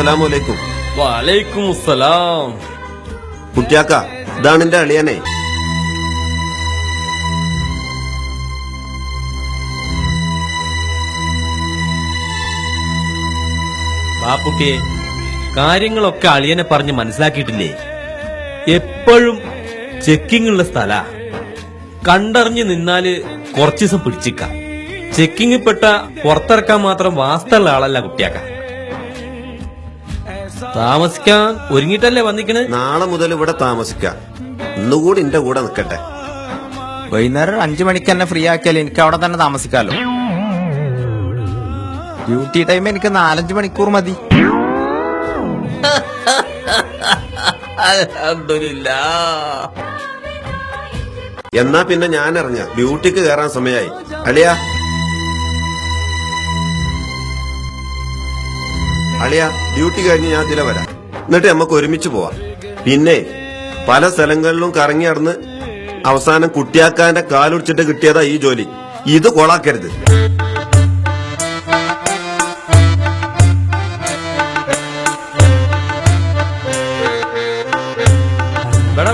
അസ്സലാമലൈക്കും. വലൈക്കും അസ്സലാം. കുട്ടിയാക്ക, ഇതാണ് എന്റെ അളിയനെ. ബാപ്പുട്ടിയെ, കാര്യങ്ങളൊക്കെ അളിയനെ പറഞ്ഞ് മനസ്സിലാക്കിയിട്ടില്ലേ? എപ്പോഴും ചെക്കിംഗ് ഉള്ള സ്ഥല. കണ്ടറിഞ്ഞ് നിന്നാല് കുറച്ചു ദിവസം പിടിച്ചിക്കാം. ചെക്കിംഗ് പെട്ട പുറത്തിറക്കാൻ മാത്രം വാസ്തുള്ള ആളല്ല കുട്ടിയാക്ക. താമസിക്കാൻ ഒരുങ്ങിട്ടല്ലേ വന്നിക്കണ്? നാളെ മുതൽ ഇവിടെ താമസിക്കാം. ഇന്നുകൂടി എന്റെ കൂടെ നിക്കട്ടെ. വൈകുന്നേരം 5 മണിക്ക് തന്നെ ഫ്രീ ആക്കിയാൽ എനിക്ക് അവിടെ തന്നെ താമസിക്കാലോ. ഡ്യൂട്ടി ടൈം എനിക്ക് 4-5 മണിക്കൂർ മതി. അൽഹംദുലില്ലാഹ്. എന്നാ പിന്നെ ഞാൻ ഇറങ്ങ. ഡ്യൂട്ടിക്ക് കയറാൻ സമയമായി. അളിയ ഡ്യൂട്ടി കഴിഞ്ഞ് ഞാൻ ഇതിലെ വരാം. എന്നിട്ട് നമുക്ക് ഒരുമിച്ച് പോവാം. പിന്നെ പല സ്ഥലങ്ങളിലും കറങ്ങി നടന്ന് അവസാനം കുട്ടിയാക്കാന്റെ കാലുടിച്ചിട്ട് കിട്ടിയതാ ഈ ജോലി. ഇത് കൊളാക്കരുത്.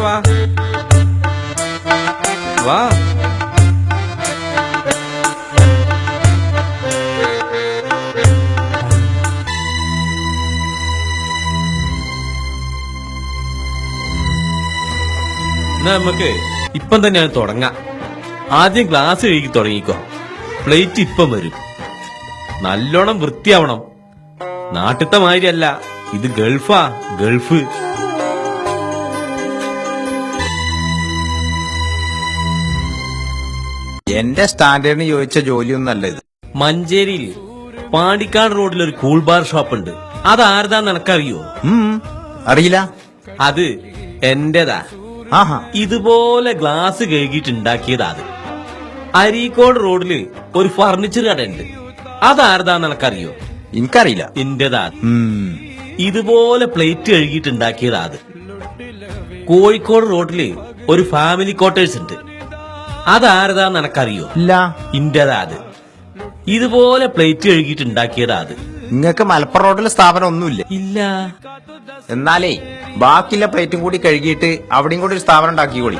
വാ വാ. എന്നാ നമുക്ക് ഇപ്പം തന്നെയാണ് തുടങ്ങാം. ആദ്യം ഗ്ലാസ് കഴുകി തുടങ്ങിക്കോ. പ്ലേറ്റ് ഇപ്പം വരും. നല്ലോണം വൃത്തിയാവണം. നാട്ടിലത്തെ മാതിരിയല്ല, ഇത് ഗൾഫാ, ഗൾഫ്. എന്റെ സ്റ്റാൻഡേർഡിന് ചോദിച്ച ജോലിയൊന്നല്ല ഇത്. മഞ്ചേരിയിൽ പാണ്ടിക്കാട് റോഡിൽ ഒരു കൂൾ ബാർ ഷോപ്പ് ഉണ്ട്. അതാരതാന്ന് നിനക്കറിയോ? അറിയില്ല. അത് എന്റേതാ. ആഹാ. ഇതുപോലെ ഗ്ലാസ് കഴുകിയിട്ടുണ്ടാക്കിയതാ അത്. അരീക്കോട് റോഡില് ഒരു ഫർണിച്ചർ കട ഉണ്ട്. അതാരതാന്ന് നിനക്കറിയോ? എനിക്കറിയില്ല. എന്റേതാ. ഇതുപോലെ പ്ലേറ്റ് കഴുകിയിട്ടുണ്ടാക്കിയതാ അത്. കോഴിക്കോട് റോഡില് ഒരു ഫാമിലി ക്വാർട്ടേഴ്സ് ഉണ്ട്. അതാരതാന്ന് നിനക്കറിയോ? ഇല്ല. ഇന്റേതാ അത്. ഇതുപോലെ പ്ലേറ്റ് കഴുകിയിട്ടുണ്ടാക്കിയതാ അത്. നിങ്ങക്ക് മലപ്പുറം റോഡിൽ സ്ഥാപനം ഒന്നുമില്ല? ഇല്ല. എന്നാലേ ബാക്കിയുള്ള പ്ലേറ്റും കൂടി കഴുകിയിട്ട് അവിടെയും കൂടി ഒരു സ്ഥാപനം ഉണ്ടാക്കിക്കോളി.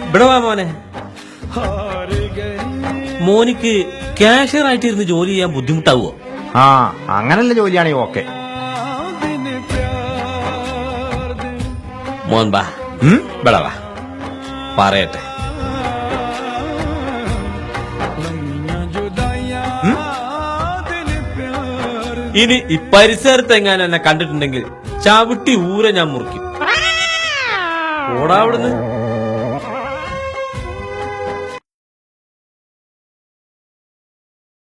ഇവിടെ വാ മോനെ. മോനിക്ക് കാഷ്യർ ആയിട്ടിരുന്ന് ജോലി ചെയ്യാൻ ബുദ്ധിമുട്ടാവോ? ആ, അങ്ങനല്ല ജോലിയാണെങ്കിൽ ഓക്കെ. മോൻ ബാ. ഇവിടെ വാ, പറയട്ടെ. ഇനി ഈ പരിസരത്ത് എങ്ങാനും എന്നെ കണ്ടിട്ടുണ്ടെങ്കിൽ ചവിട്ടി ഊരെ ഞാൻ മുറിക്കും. ഓടാ അവിടുന്ന്.